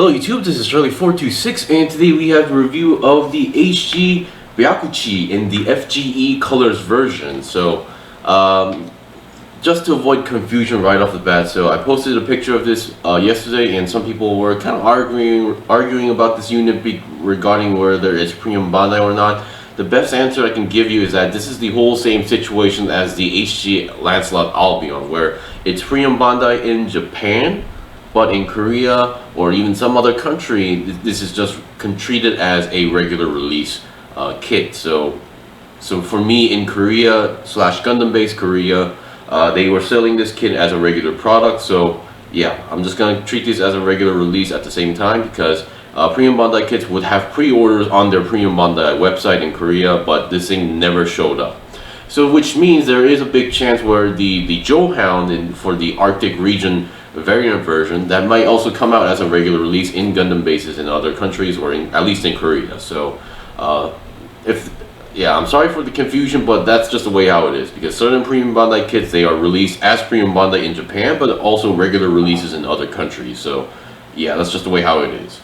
Hello YouTube, this is Charlie426 and today we have a review of the HG Byakuchi in the FGE colors version. So just to avoid confusion right off the bat, so I posted a picture of this yesterday and some people were kind of arguing about this unit regarding whether it's premium Bandai or not. The best answer I can give you is that this is the whole same situation as the HG Lancelot Albion, where it's premium Bandai in Japan, but in Korea or even some other country, this is just treated as a regular release kit. So for me in Korea / Gundam based Korea, they were selling this kit as a regular product. So yeah, I'm just gonna treat this as a regular release at the same time, because premium Bandai kits would have pre-orders on their premium Bandai website in Korea, but this thing never showed up. So which means there is a big chance where the Johound for the Arctic region variant version, that might also come out as a regular release in Gundam bases in other countries, or at least in Korea. So I'm sorry for the confusion, but that's just the way how it is, because certain premium Bandai kits, they are released as premium Bandai in Japan, but also regular releases in other countries. So yeah, that's just the way how it is.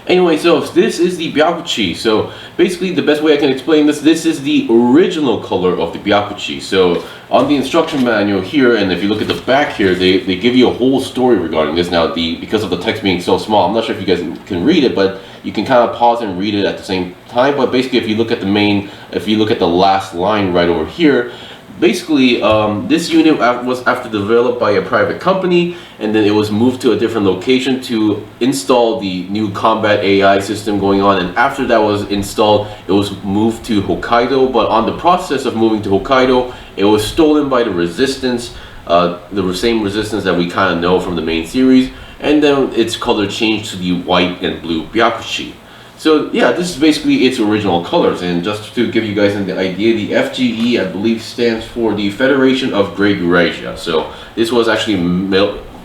Anyway, so this is the Byakuchi. So basically the best way I can explain this is the original color of the Byakuchi. So on the instruction manual here, and if you look at the back here, they give you a whole story regarding this. Now because of the text being so small, I'm not sure if you guys can read it, but you can kind of pause and read it at the same time. But basically if you look at the last line right over here, basically this unit was after developed by a private company, and then it was moved to a different location to install the new combat AI system going on, and after that was installed, it was moved to Hokkaido. But on the process of moving to Hokkaido, it was stolen by the resistance, the same resistance that we kind of know from the main series, and then its color changed to the white and blue Byakuchi. So yeah, this is basically its original colors. And just to give you guys an idea, the FGE, I believe, stands for the Federation of Great Eurasia. So this was actually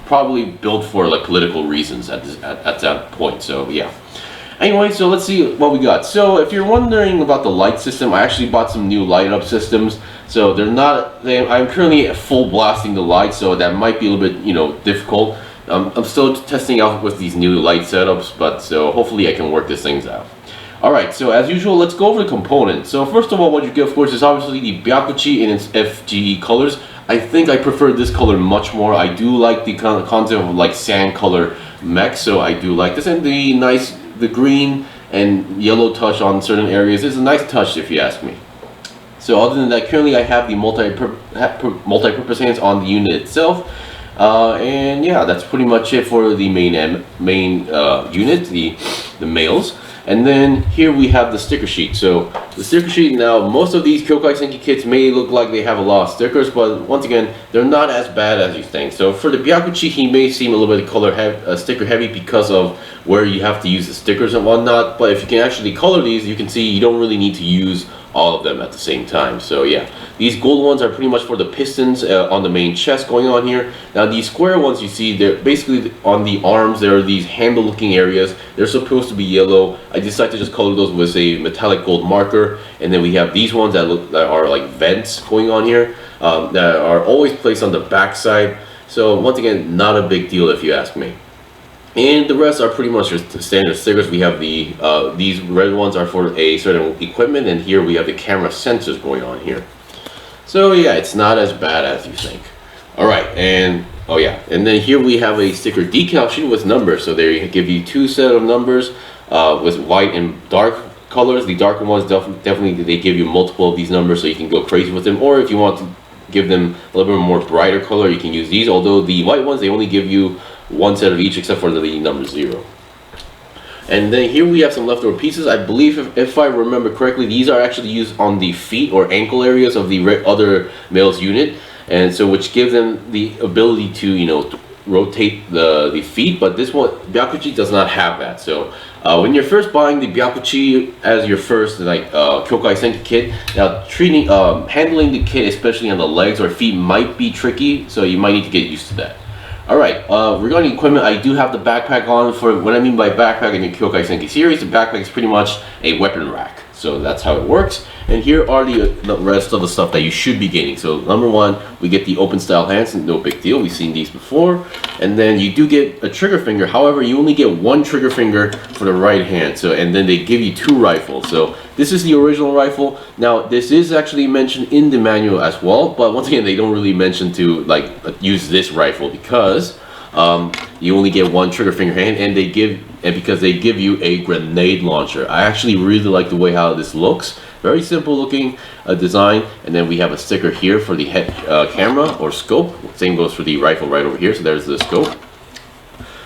probably built for like political reasons at that point. So yeah. Anyway, so let's see what we got. So if you're wondering about the light system, I actually bought some new light up systems. So I'm currently full blasting the light, so that might be a little bit difficult. I'm still testing out with these new light setups, but so hopefully I can work these things out. Alright, so as usual, let's go over the components. So first of all, what you get, of course, is obviously the Byakuchi in its FGE colors. I think I prefer this color much more. I do like the concept of like sand color mech, so I do like this. And the green and yellow touch on certain areas is a nice touch, if you ask me. So other than that, currently I have the multi-purpose hands on the unit itself. And yeah, that's pretty much it for the main unit, the males. And then here we have the sticker sheet. So the sticker sheet, now most of these Kyokai Senki kits may look like they have a lot of stickers, but once again, they're not as bad as you think. So for the Byakuchi, he may seem a little bit sticker heavy because of where you have to use the stickers and whatnot, but if you can actually color these, you can see you don't really need to use all of them at the same time. So yeah, these gold ones are pretty much for the pistons on the main chest going on here. Now these square ones you see, they're basically on the arms. There are these handle looking areas. They're supposed to be yellow. I decided to just color those with a metallic gold marker. And then we have these ones that are like vents going on here, that are always placed on the back side. So once again, not a big deal if you ask me. And the rest are pretty much just standard stickers. We have these red ones are for a certain equipment, and here we have the camera sensors going on here. So yeah, it's not as bad as you think. Alright, and oh yeah, and then here we have a sticker decal sheet with numbers. So they give you two set of numbers with white and dark colors. The darker ones definitely they give you multiple of these numbers, so you can go crazy with them. Or if you want to give them a little bit more brighter color, you can use these. Although the white ones, they only give you one set of each, except for the number 0. And then here we have some leftover pieces. I believe, if I remember correctly, these are actually used on the feet or ankle areas of the other male's unit, and so which give them the ability to rotate the feet. But this one, Byakuchi, does not have that. So when you're first buying the Byakuchi as your first Kyokai Senki kit, now handling the kit, especially on the legs or feet, might be tricky. So you might need to get used to that. Alright, regarding equipment, I do have the backpack on. For what I mean by backpack in the Kyokai Senki series, the backpack is pretty much a weapon rack. So that's how it works. And here are the rest of the stuff that you should be getting. So number one, we get the open style hands, no big deal. We've seen these before. And then you do get a trigger finger. However, you only get one trigger finger for the right hand. So, and then they give you two rifles. So this is the original rifle. Now this is actually mentioned in the manual as well, but once again, they don't really mention to like use this rifle because you only get one trigger finger hand, and because they give you a grenade launcher. I actually really like the way how this looks. Very simple looking design, and then we have a sticker here for the head camera or scope. Same goes for the rifle right over here. So there's the scope.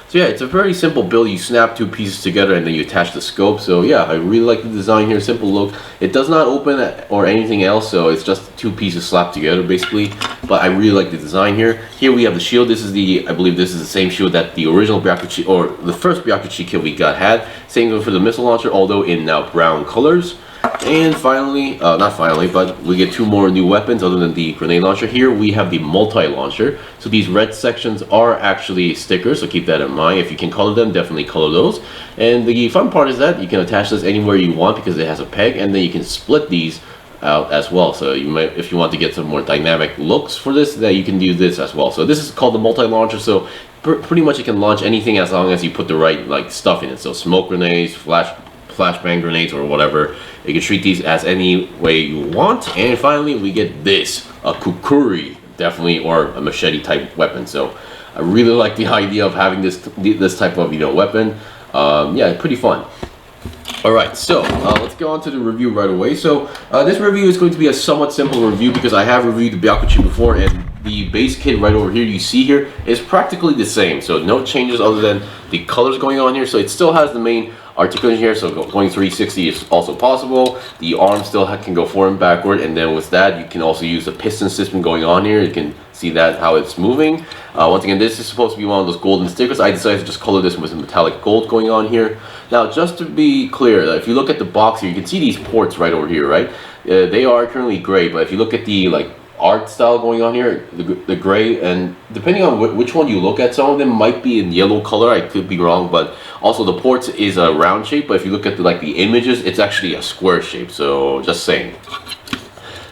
So yeah, it's a very simple build. You snap two pieces together and then you attach the scope. So yeah, I really like the design here. Simple look. It does not open or anything else, so it's just two pieces slapped together basically. But I really like the design here. Here we have the shield. This is I believe this is the same shield that the original Byakuchi, or the first Byakuchi kit we got had. Same goes for the missile launcher, although in now brown colors. And finally, not finally, but we get two more new weapons other than the grenade launcher. Here we have the multi-launcher. So these red sections are actually stickers, so keep that in mind. If you can color them, definitely color those. And the fun part is that you can attach this anywhere you want because it has a peg, and then you can split these out as well. So you might, if you want to get some more dynamic looks for this, that you can do this as well. So this is called the multi-launcher. So pretty much it can launch anything as long as you put the right like stuff in it. So smoke grenades, flashbang grenades, or whatever. You can treat these as any way you want. And finally, we get this, a kukuri, definitely, or a machete type weapon. So I really like the idea of having this type of weapon. Yeah, pretty fun. Alright, so let's go on to the review right away. So this review is going to be a somewhat simple review because I have reviewed the Byakuchi before, and the base kit right over here you see here is practically the same. So no changes other than the colors going on here. So it still has the main articulation here, so going 360 is also possible. The arm still can go forward and backward, and then with that you can also use the piston system going on here. You can see that how it's moving. Once again, this is supposed to be one of those golden stickers. I decided to just color this with metallic gold going on here. Now, just to be clear, if you look at the box here, you can see these ports right over here, right? They are currently gray, but if you look at the art style going on here, the gray, and depending on which one you look at, some of them might be in yellow color. I could be wrong, but also the ports is a round shape, but if you look at the images, it's actually a square shape. So just saying.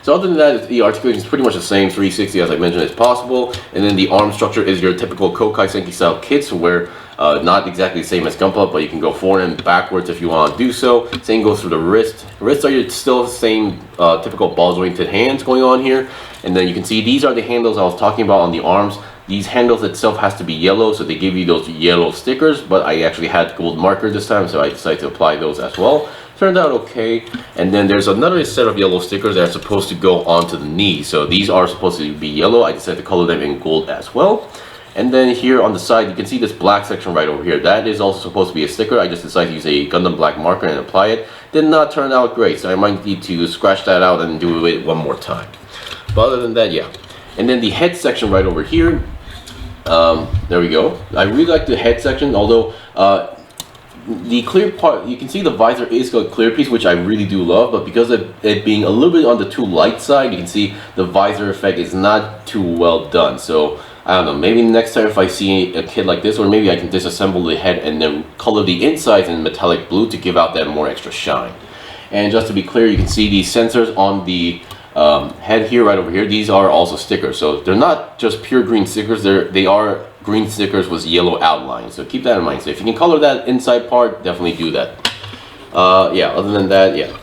So other than that, the articulation is pretty much the same, 360 as I mentioned is possible, and then the arm structure is your typical Kokai Senki style kits, where not exactly the same as Gunpla, but you can go forward and backwards if you want to do so. Same goes for the wrist. Wrists are still the same typical ball jointed hands going on here, and then you can see these are the handles I was talking about on the arms. These handles itself has to be yellow, so they give you those yellow stickers, but I actually had gold marker this time, so I decided to apply those as well. Turned out okay. And then there's another set of yellow stickers that are supposed to go onto the knee. So these are supposed to be yellow. I decided to color them in gold as well. And then here on the side, you can see this black section right over here. That is also supposed to be a sticker. I just decided to use a Gundam black marker and apply it. Did not turn out great, so I might need to scratch that out and do it one more time. But other than that, yeah. And then the head section right over here. There we go. I really like the head section, although the clear part, you can see the visor is a clear piece, which I really do love, but because of it being a little bit on the too light side, you can see the visor effect is not too well done. So I don't know, maybe next time if I see a kit like this, or maybe I can disassemble the head and then color the insides in metallic blue to give out that more extra shine. And just to be clear, you can see these sensors on the head here, right over here. These are also stickers, so they're not just pure green stickers. They are green stickers with yellow outline, so keep that in mind. So if you can color that inside part, definitely do that. Yeah, other than that, yeah.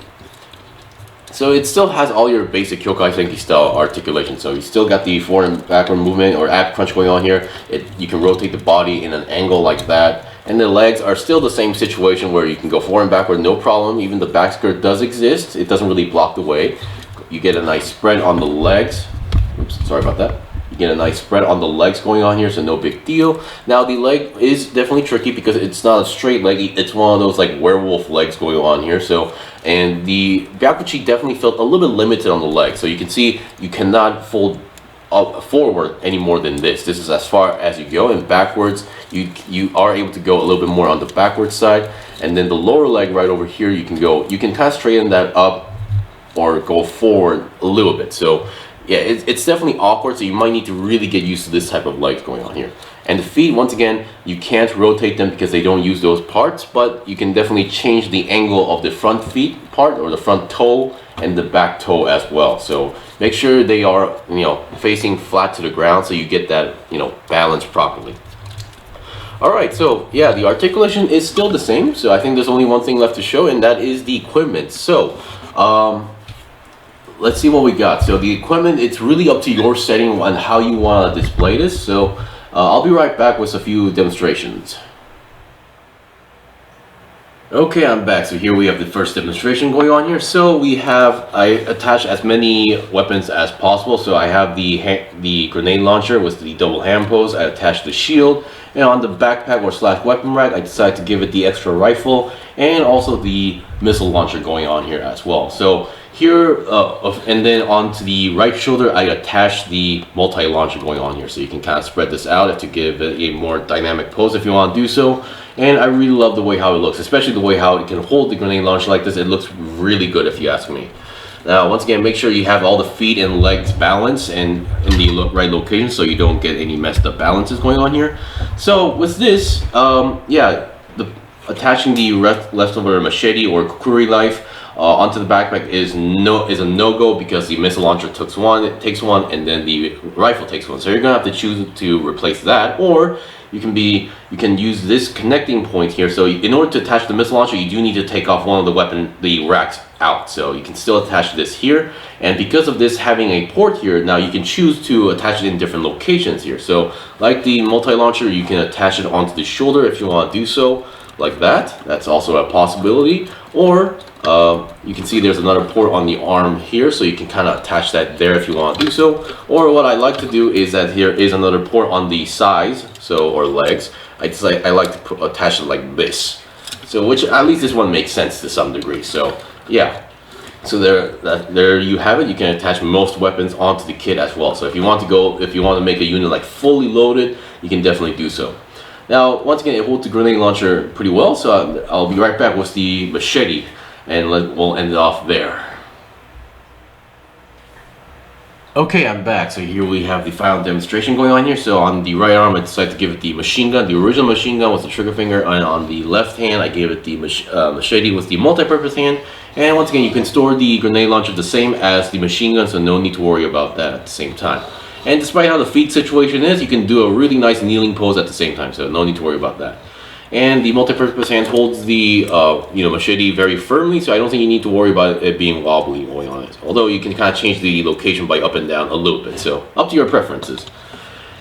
So it still has all your basic Kyokai Senki style articulation. So you still got the forward and backward movement or ab crunch going on here. You can rotate the body in an angle like that. And the legs are still the same situation where you can go forward and backward, no problem. Even the back skirt does exist. It doesn't really block the way. You get a nice spread on the legs. Oops, sorry about that. You get a nice spread on the legs going on here, so no big deal. Now the leg is definitely tricky because it's not a straight leg. It's one of those werewolf legs going on here. So, and the Byakuchi definitely felt a little bit limited on the leg. So you can see you cannot fold up forward any more than this. This is as far as you go, and backwards you are able to go a little bit more on the backward side. And then the lower leg right over here, you can kind of straighten that up or go forward a little bit. So yeah, it's definitely awkward, so you might need to really get used to this type of legs going on here. And the feet, once again, you can't rotate them because they don't use those parts, but you can definitely change the angle of the front feet part or the front toe and the back toe as well. So make sure they are, facing flat to the ground so you get that, balance properly. Alright, so yeah, the articulation is still the same, so I think there's only one thing left to show, and that is the equipment. So, let's see what we got. So the equipment, it's really up to your setting on how you want to display this. So I'll be right back with a few demonstrations. Okay, I'm back. So here we have the first demonstration going on here. So I attach as many weapons as possible. So I have the grenade launcher with the double hand pose. I attach the shield, and on the backpack or slash weapon rack, I decided to give it the extra rifle and also the missile launcher going on here as well. So here, and then onto the right shoulder, I attach the multi-launcher going on here. So you can kind of spread this out to give it a more dynamic pose if you want to do so. And I really love the way how it looks, especially the way how it can hold the grenade launcher like this. It looks really good if you ask me. Now, once again, make sure you have all the feet and legs balanced and in the right location so you don't get any messed up balances going on here. So with this, attaching the leftover machete or kukuri knife onto the backpack is a no-go because the missile launcher takes one, and then the rifle takes one. So you're gonna have to choose to replace that, or you can use this connecting point here. So in order to attach the missile launcher, you do need to take off one of the racks out. So you can still attach this here, and because of this having a port here, now you can choose to attach it in different locations here. So like the multi-launcher, you can attach it onto the shoulder if you want to do so, like that. That's also a possibility. Or you can see there's another port on the arm here, so you can kind of attach that there if you want to do so. Or what I like to do is that here is another port on the sides, or legs. I like to attach it like this. So which at least this one makes sense to some degree. So yeah. So there you have it. You can attach most weapons onto the kit as well. So if you want to make a unit like fully loaded, you can definitely do so. Now, once again, it holds the grenade launcher pretty well, so I'll be right back with the machete, and we'll end it off there. Okay, I'm back. So here we have the final demonstration going on here. So on the right arm, I decided to give it the machine gun, the original machine gun with the trigger finger, and on the left hand, I gave it the machete with the multi-purpose hand. And once again, you can store the grenade launcher the same as the machine gun, so no need to worry about that at the same time. And despite how the feet situation is, you can do a really nice kneeling pose at the same time, so no need to worry about that. And the multi-purpose hand holds the machete very firmly, so I don't think you need to worry about it being wobbly going on it. Although you can kind of change the location by up and down a little bit, so up to your preferences.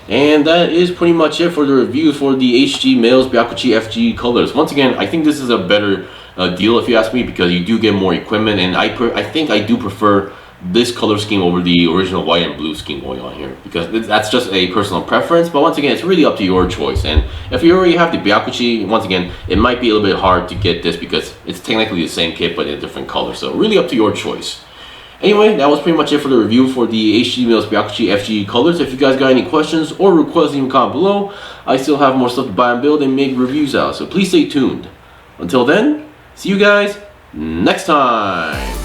And that is pretty much it for the review for the HG Males Byakuchi FGE colors. Once again, I think this is a better deal if you ask me, because you do get more equipment, and I think I do prefer this color scheme over the original white and blue scheme going on here, because that's just a personal preference. But once again, it's really up to your choice. And if you already have the Byakuchi, once again, it might be a little bit hard to get this because it's technically the same kit but in a different color, so really up to your choice. Anyway, that was pretty much it for the review for the HG Males Byakuchi FGE colors. If you guys got any questions or requests, leave them comment below. I still have more stuff to buy and build and make reviews out, so please stay tuned. Until then, see you guys next time.